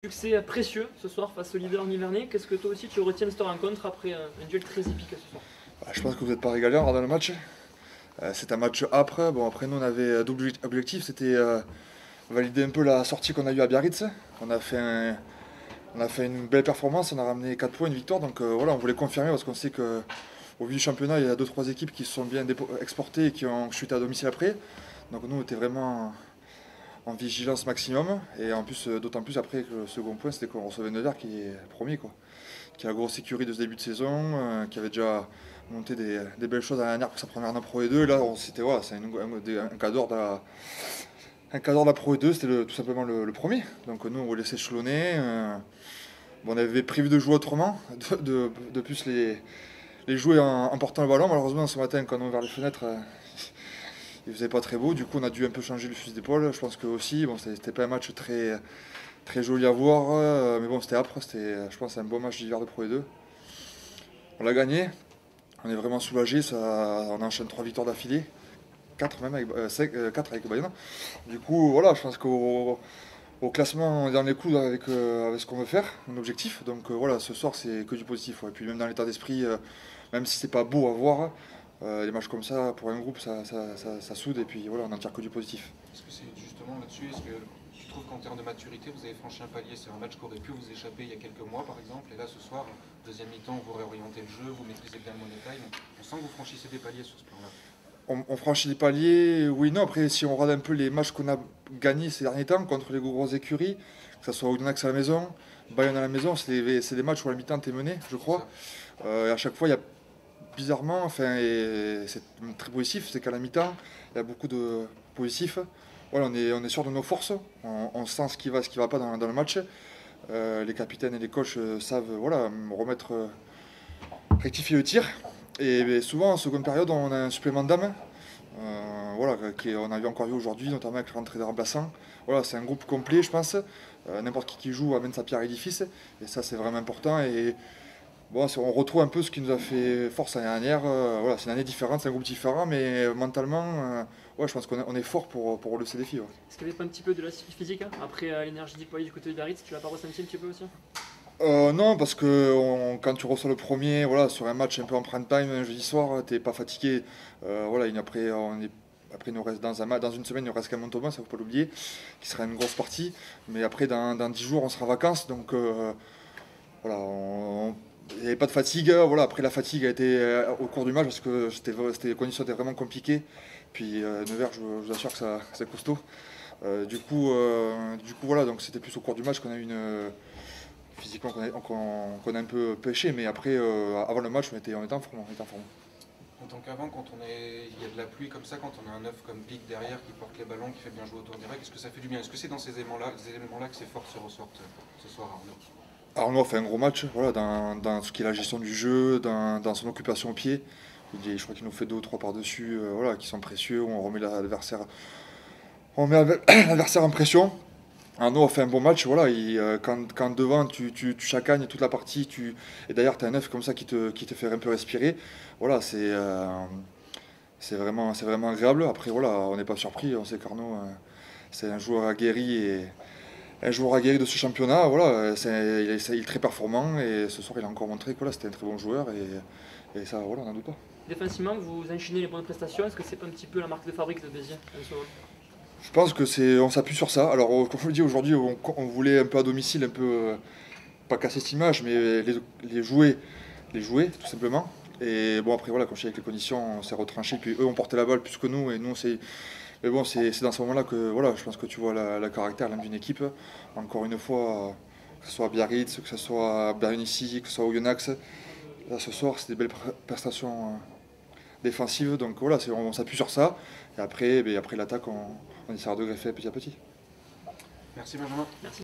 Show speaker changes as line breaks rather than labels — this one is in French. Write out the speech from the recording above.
Succès précieux ce soir face au leader nivernais. Qu'est-ce que toi aussi tu retiens de cette rencontre après un duel très épique ce soir?
Je pense que vous n'êtes pas régalé en regardant le match. C'est un match âpre. Bon, après, nous, on avait double objectif, c'était valider un peu la sortie qu'on a eue à Biarritz. On a fait, on a fait une belle performance, on a ramené 4 points, une victoire. Donc voilà, on voulait confirmer parce qu'on sait qu'au vu du championnat, il y a 2-3 équipes qui se sont bien exportées et qui ont chuté à domicile après. Donc nous, on était vraiment en vigilance maximum. Et en plus, d'autant plus après que le second point, c'était qu'on recevait Nevers qui est premier, quoi. Qui a la grosse sécurité de ce début de saison, qui avait déjà monté des belles choses à la dernière pour sa première année en Pro E2. Et là, c'était voilà, c'est un cadeau de la Pro E2, c'était tout simplement le premier. Donc nous, on voulait s'échelonner. Bon, on avait prévu de jouer autrement, de plus les jouer en portant le ballon. Malheureusement, ce matin, quand on a ouvert les fenêtres, il faisait pas très beau. Du coup, on a dû un peu changer le fusil d'épaule. Je pense que aussi, bon, c'était pas un match très joli à voir, mais bon, c'était âpre. Je pense, un beau match d'hiver de Pro E2. On l'a gagné. On est vraiment soulagé. On enchaîne 3 victoires d'affilée. 4 même avec, 4 avec Bayonne. Du coup, voilà, je pense qu'au classement, on est dans les clous avec ce qu'on veut faire, mon objectif. Donc voilà, ce soir, c'est que du positif. Ouais. Et puis même dans l'état d'esprit, même si c'est pas beau à voir, les matchs comme ça, pour un groupe, ça soude. Et puis voilà, on n'en tire que du positif.
Est-ce que c'est justement là-dessus, est-ce que tu trouves qu'en termes de maturité, vous avez franchi un palier? C'est un match qui aurait pu vous échapper il y a quelques mois, par exemple, et là, ce soir, deuxième mi-temps, vous réorientez le jeu, vous maîtrisez bien le money time. On sent que vous franchissez des paliers sur ce plan-là.
On franchit des paliers, oui, non. Après, si on regarde un peu les matchs qu'on a gagnés ces derniers temps contre les grosses écuries, que ce soit Oyonnax à la maison, Bayonne à la maison, c'est des matchs où à la mi-temps t'es mené, je crois. Et à chaque fois, il y a bizarrement, enfin, et c'est très positif, c'est qu'à la mi-temps, il y a beaucoup de positifs. Voilà, on est sûr de nos forces, on sent ce qui va pas dans le match. Les capitaines et les coachs savent voilà, rectifier le tir. Et souvent, en seconde période, on a un supplément d'âme. Voilà, on a vu encore vu aujourd'hui, notamment avec la rentrée des remplaçants. Voilà, c'est un groupe complet, je pense. N'importe qui joue amène sa pierre à l'édifice. Et ça, c'est vraiment important. Et bon, on retrouve un peu ce qui nous a fait force l'année dernière. Voilà, c'est une année différente, c'est un groupe différent, mais mentalement, ouais, je pense qu'on est fort pour relever ces défis. Ouais.
Est-ce qu'il y avait pas un petit peu de lassitude physique hein, après l'énergie déployée du côté de Biarritz? Tu l'as pas ressenti un petit peu aussi?
Non, parce que quand tu reçois le premier, voilà, sur un match un peu en prime time, un jeudi soir, t'es pas fatigué. Voilà, après, il nous reste dans une semaine, il nous reste quand même Thomas, ça faut pas l'oublier, qui sera une grosse partie. Mais après, dans 10 jours, on sera en vacances, donc voilà, il n'y avait pas de fatigue. Voilà, après, la fatigue a été au cours du match parce que les conditions étaient vraiment compliquées. Puis Nevers, je vous assure que c'est costaud. Du coup, voilà, donc c'était plus au cours du match qu'on a eu physiquement qu'on a un peu pêché, mais après, avant le match, on était en forme.
En tant qu'avant, il y a de la pluie comme ça, quand on a un œuf comme Pic derrière qui porte les ballons, qui fait bien jouer autour direct, est-ce que ça fait du bien? Est-ce que c'est dans ces éléments-là que ces forces se ressortent ce soir, Arnaud?
Arnaud a fait un gros match voilà, dans ce qui est la gestion du jeu, dans son occupation au pied. Je crois qu'il nous fait 2 ou 3 par-dessus voilà, qui sont précieux, où on remet l'adversaire en pression. Arnaud a fait un bon match, voilà, quand devant tu chacagnes toute la partie, et d'ailleurs tu as un œuf comme ça qui te fait un peu respirer, voilà, c'est vraiment agréable. Après voilà, on n'est pas surpris, on sait qu'Arnaud c'est un joueur aguerri de ce championnat, voilà, il est très performant et ce soir il a encore montré que voilà, c'était un très bon joueur et ça voilà, on n'en doute pas.
Défensivement, vous enchaînez les bonnes prestations. Est-ce que c'est pas un petit peu la marque de fabrique de Béziers en ce moment?
Je pense on s'appuie sur ça. Alors, comme je le dis aujourd'hui, on voulait un peu à domicile, un peu pas casser cette image, mais les jouer, tout simplement. Et bon, après, voilà, quand je suis avec les conditions, on s'est retranché. Puis eux ont porté la balle plus que nous. Et nous, mais bon, c'est dans ce moment-là que voilà, je pense que tu vois la caractère même d'une équipe. Encore une fois, que ce soit à Biarritz, que ce soit à Bayonne ici, que ce soit au Yonax. Là, ce soir, c'est des belles prestations défensives. Donc voilà, on s'appuie sur ça. Et après l'attaque, on essaiera de greffer petit à petit.
Merci Benjamin.
Merci.